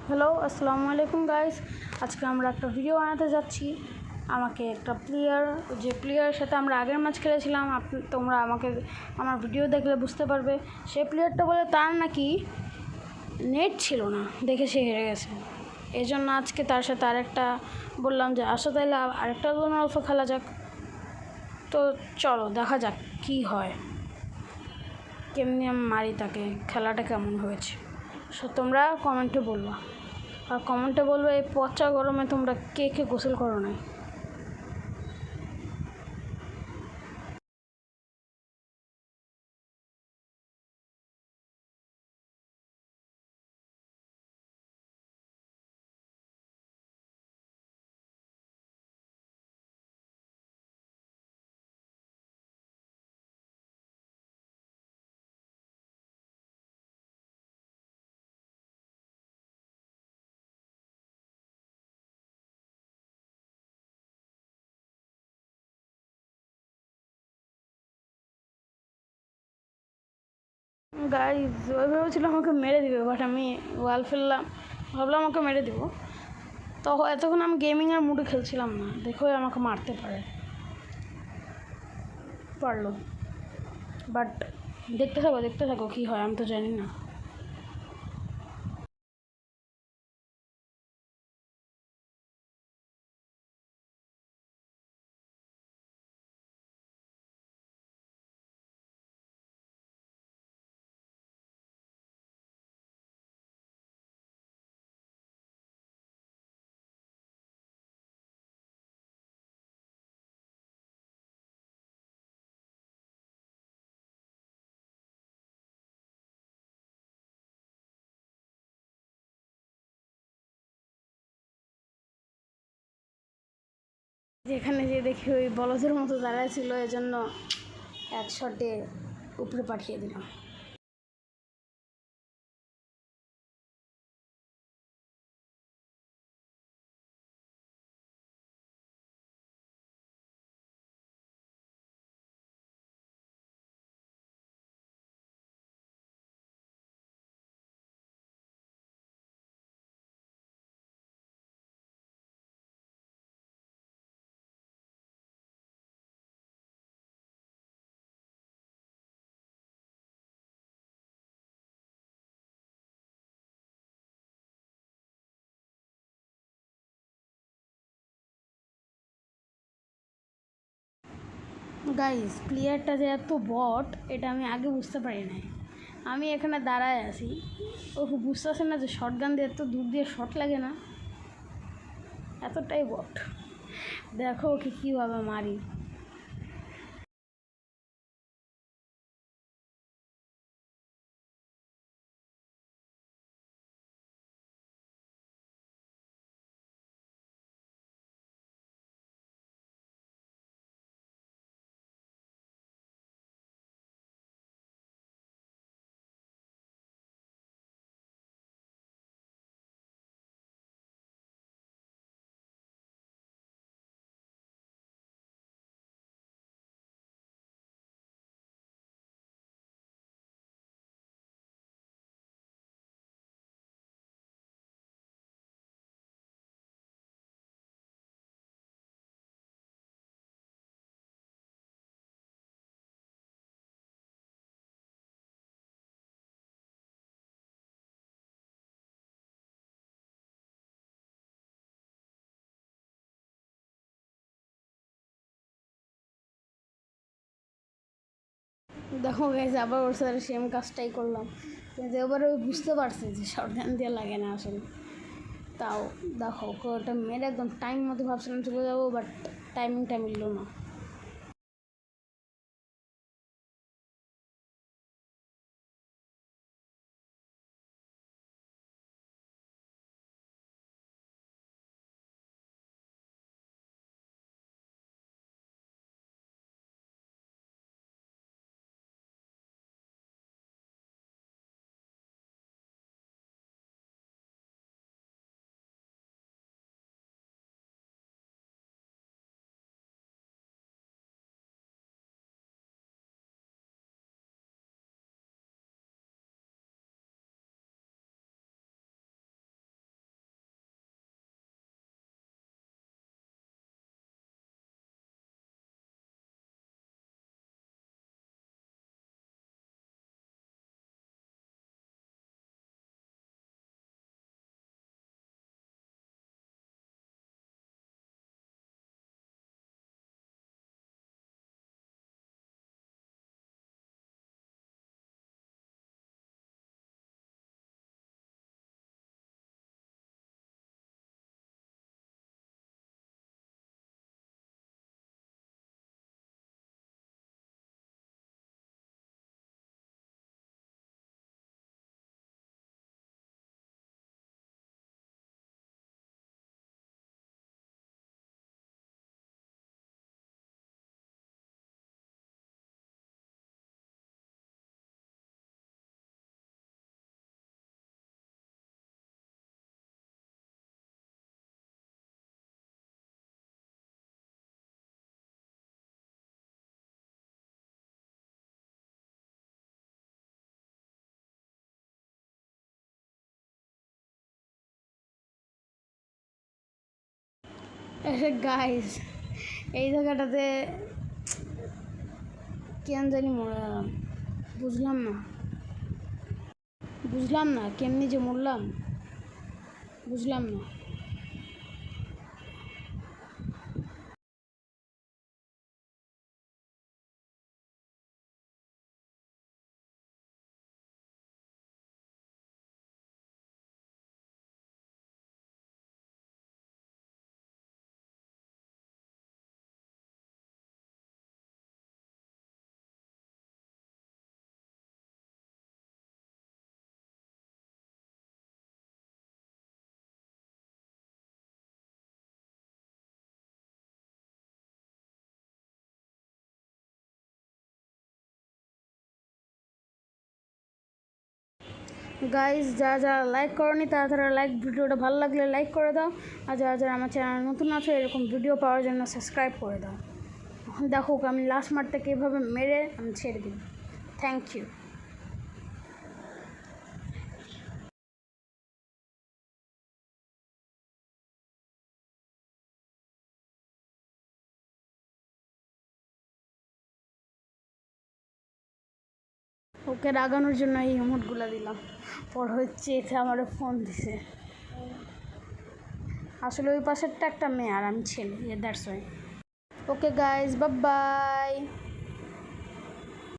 Hello, আসসালামু আলাইকুম guys. আজকে আমরা একটা ভিডিও বানাতে যাচ্ছি। আমাকে একটা যে প্লেয়ারের সাথে আমরা আগের ম্যাচ খেলেছিলাম, তোমরা আমার ভিডিও দেখলে বুঝতে পারবে। সেই প্লেয়ারটা বলে তার নাকি নেট ছিল না, দেখে সে হেরে গেছে। এই জন্য আজকে তার সাথে আরেকটা বললাম যে আসো তাইলে আরেকটা লোন অল্প খেলা যাক। তো চলো দেখা যাক কি হয়, কেমনি আমি মারি তাকে, খেলাটা কেমন হয়েছে। সো তোমরা কমেন্টে বলবা, আর কমেন্টে বলবে এই পচা গরমে তোমরা কে কে গোসল করো না। গাইজ ওই ভেবেছিল আমাকে মেরে দিবে, বাট আমি ওয়াল ফেললাম, ভাবলাম আমাকে মেরে দিব। তো এতক্ষণ আমি গেমিংয়ের মুডে খেলছিলাম না, দেখো আমাকে মারতে পারলো। বাট দেখতে থাকো কী হয়, আমি তো জানি না। যেখানে যে দেখি ওই বলদের মতো দাঁড়ায় ছিল, এজন্য এক শটে উপরে পাঠিয়ে দিলাম। গাইজ প্লেয়ারটা যে এত বট, এটা আমি আগে বুঝতে পারি নাই। আমি এখানে দাঁড়ায় আছি, ও বুঝতেছে না যে শর্ট গান দিয়ে এত দূর দিয়ে শট লাগে না, এতটাই বট। দেখো ওকে কীভাবে মারি। দেখো গাইজ আবার ওর সাথে সেম কাজটাই করলাম, কিন্তু এবারে ওই বুঝতে পারছে যে শর্ট গান দিয়ে লাগে না আসলে। তাও দেখো ওটা মেরে একদম টাইম মতো ভাবছিলাম চলে যাবো, বাট টাইমিংটা মিললো না। আরে গাইস, এই জায়গাটাতে কেন জানি মরে গেলাম, বুঝলাম না কেমনি যে মরলাম, বুঝলাম না। গাইস, যারা যারা লাইক করনি তারা তারা ভিডিওটা ভালো লাগলে লাইক করে দাও, আর যারা যারা আমার চ্যানেল নতুন আছে এরকম ভিডিও পাওয়ার জন্য সাবস্ক্রাইব করে দাও। দেখো আমি লাস্ট মারটাকে এভাবে মেরে আমি ছেড়ে দিই। Thank you. ওকে রাগানোর জন্য এই ইমোটগুলো দিলাম, পর হচ্ছে এতে আমার ফোন দিছে। আসলে ওই পাশেরটা একটা মেয়ে আর আমি ছেলে, that's why. Okay guys, bye bye.